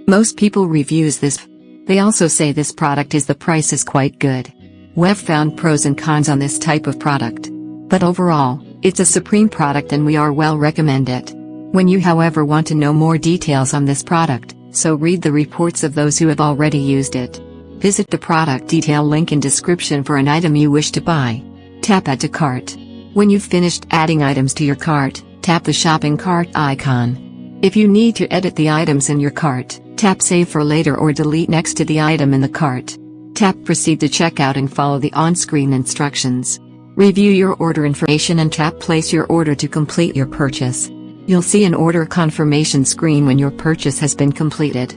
Most people reviews this. They also say this product is the price is quite good. We've found pros and cons on this type of product. But overall, it's a supreme product and we are well recommend it. When you however want to know more details on this product, so read the reports of those who have already used it. Visit the product detail link in description for an item you wish to buy. Tap Add to Cart. When you've finished adding items to your cart, tap the shopping cart icon. If you need to edit the items in your cart, tap Save for later or delete next to the item in the cart. Tap Proceed to checkout and follow the on-screen instructions. Review your order information and tap Place your order to complete your purchase. You'll see an order confirmation screen when your purchase has been completed.